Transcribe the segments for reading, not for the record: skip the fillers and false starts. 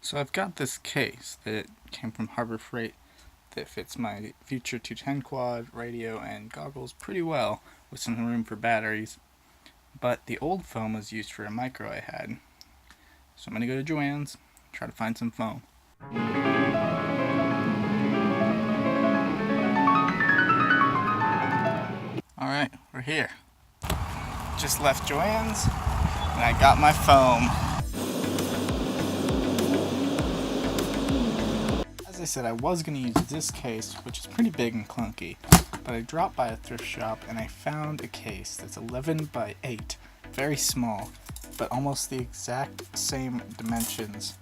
So I've got this case that came from Harbor Freight that fits my Future 210 quad, radio, and goggles pretty well with some room for batteries. But the old foam was used for a micro I had. So I'm going to go to Joann's, try to find some foam. Alright, we're here. Just left Joann's and I got my foam. As I said, I was going to use this case, which is pretty big and clunky, but I dropped by a thrift shop and I found a case that's 11 by 8, very small, but almost the exact same dimensions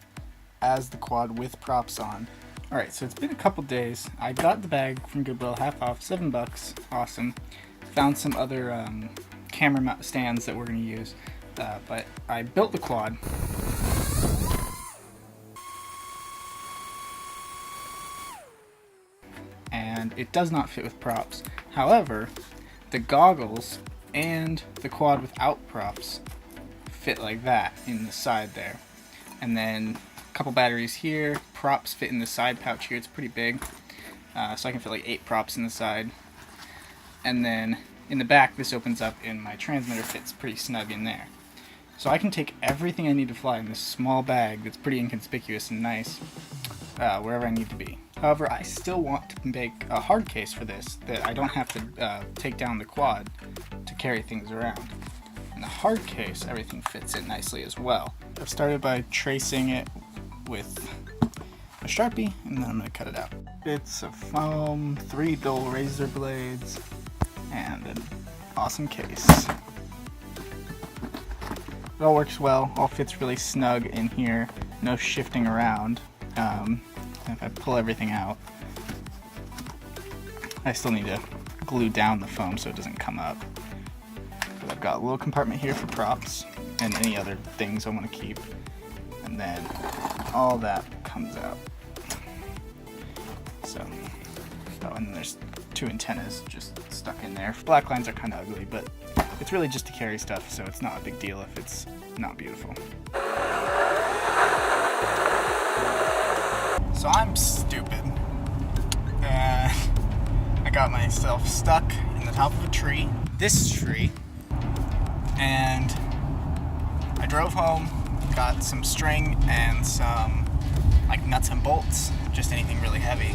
as the quad with props on. Alright, so it's been a couple days. I got the bag from Goodwill, half off, $7, awesome. Found some other camera mount stands that we're going to use, but I built the quad. And it does not fit with props. However, the goggles and the quad without props fit like that in the side there. And then a couple batteries here, props fit in the side pouch here, it's pretty big. So I can fit like 8 props in the side. And then in the back, this opens up and my transmitter fits pretty snug in there. So I can take everything I need to fly in this small bag that's pretty inconspicuous and nice wherever I need to be. However, I still want to make a hard case for this that I don't have to take down the quad to carry things around. In the hard case, everything fits in nicely as well. I've started by tracing it with a Sharpie, and then I'm going to cut it out. Bits of foam, 3 dull razor blades, and an awesome case. It all works well, all fits really snug in here, no shifting around. If I pull everything out, I still need to glue down the foam so it doesn't come up. But I've got a little compartment here for props and any other things I want to keep, and then all that comes out. So, and then there's 2 antennas just stuck in there. Black lines are kind of ugly, but it's really just to carry stuff, so it's not a big deal if it's not beautiful. So I'm stupid. I got myself stuck in the top of a tree, this tree, and I drove home, got some string and some like nuts and bolts, just anything really heavy.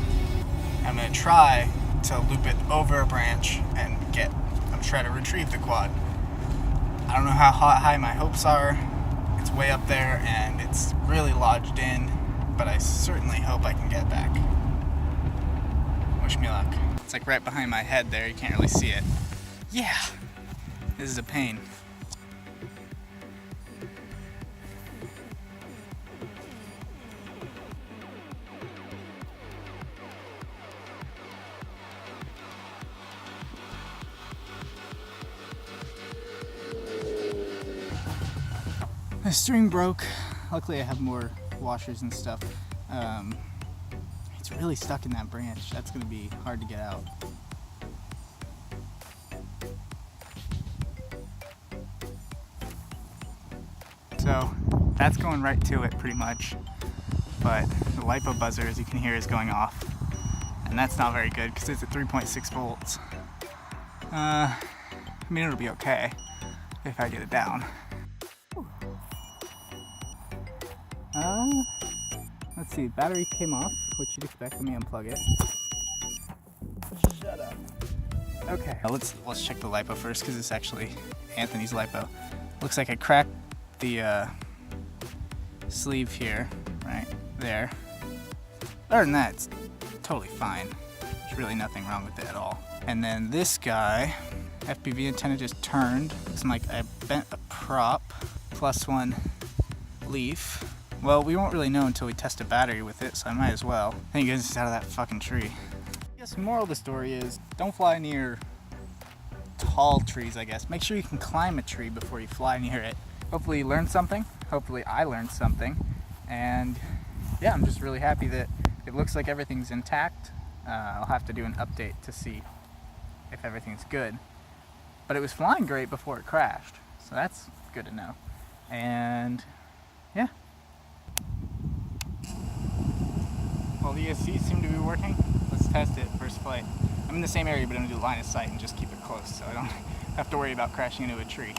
I'm gonna try to loop it over a branch and try to retrieve the quad. I don't know how high my hopes are. It's way up there and it's really lodged in, but I certainly hope I can get back. Wish me luck. It's like right behind my head there, you can't really see it. Yeah! This is a pain. The string broke. Luckily I have more washers and stuff. It's really stuck in that branch. That's going to be hard to get out. So that's going right to it pretty much, but the LiPo buzzer, as you can hear, is going off, and that's not very good because it's at 3.6 volts. I mean, it'll be okay if I get it down. Let's see, battery came off, which you'd expect. Let me unplug it. Shut up. Okay, let's check the LiPo first because it's actually Anthony's LiPo. Looks like I cracked the sleeve here, right there. Other than that, it's totally fine. There's really nothing wrong with it at all. And then this guy, FPV antenna just turned. Looks like I bent a prop plus 1 leaf. Well, we won't really know until we test a battery with it, so I might as well. Thank goodness it's out of that fucking tree. I guess the moral of the story is, don't fly near tall trees, I guess. Make sure you can climb a tree before you fly near it. Hopefully you learned something. Hopefully I learned something. And yeah, I'm just really happy that it looks like everything's intact. I'll have to do an update to see if everything's good. But it was flying great before it crashed, so that's good to know. And yeah. yeahRC seem to be working. Let's test it first play. I'm in the same area, but I'm going to do line of sight and just keep it close so I don't have to worry about crashing into a tree.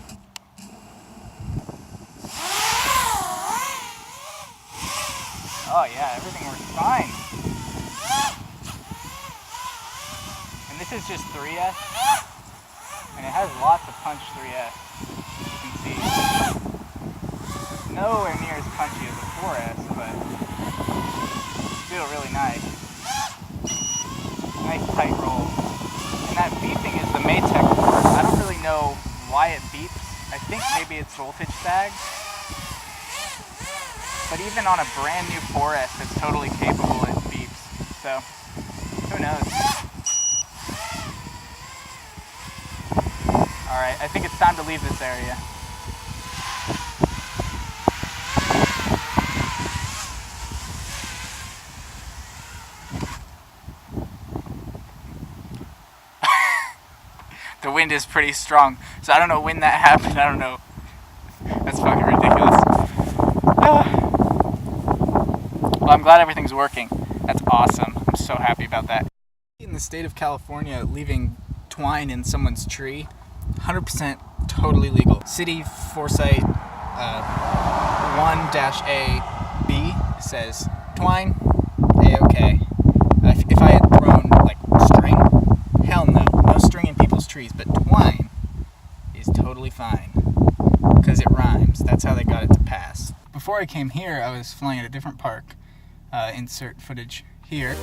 Oh yeah, everything works fine. And this is just 3S, and it has lots of punch 3S, you can see. Nowhere near as punchy as a 4S, but still really nice. Nice tight roll. And that beeping is the Maytech board. I don't really know why it beeps. I think maybe it's voltage sag. But even on a brand new 4S, it's totally capable, it beeps. So, who knows? Alright, I think it's time to leave this area. The wind is pretty strong, so I don't know when that happened. I don't know. That's fucking ridiculous. Well, I'm glad everything's working. That's awesome. I'm so happy about that. In the state of California, leaving twine in someone's tree, 100% totally legal. City Foresight 1-A-B says twine, A-okay. If I had thrown like string, hell no. No string in people's trees, but twine is totally fine. Because it rhymes. That's how they got it to pass. Before I came here, I was flying at a different park. Insert footage here.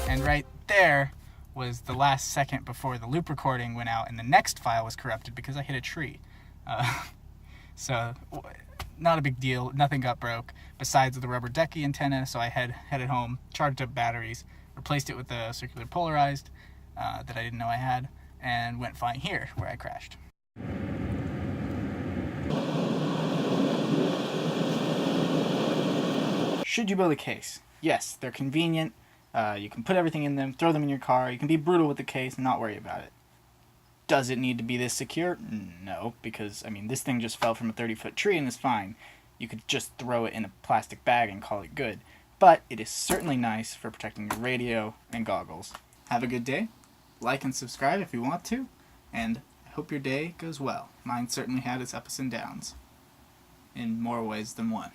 And right there was the last second before the loop recording went out and the next file was corrupted because I hit a tree. So, not a big deal. Nothing got broke besides the rubber decky antenna, so I headed home, charged up batteries, replaced it with the circular polarized that I didn't know I had, and went flying here, where I crashed. Should you build a case? Yes, they're convenient. You can put everything in them, throw them in your car. You can be brutal with the case and not worry about it. Does it need to be this secure? No, because, I mean, this thing just fell from a 30-foot tree and is fine. You could just throw it in a plastic bag and call it good. But it is certainly nice for protecting your radio and goggles. Have a good day. Like and subscribe if you want to. And I hope your day goes well. Mine certainly had its ups and downs. In more ways than one.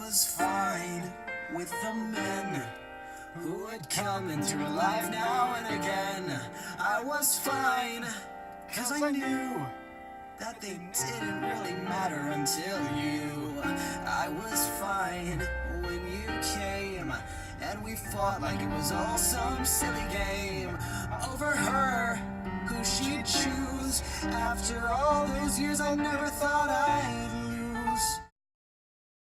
Was fine with the men who would come into her life now and again. I was fine, cause I knew that they didn't really matter until you. I was fine when you came, and we fought like it was all some silly game over her, who she'd choose. After all those years I never thought I'd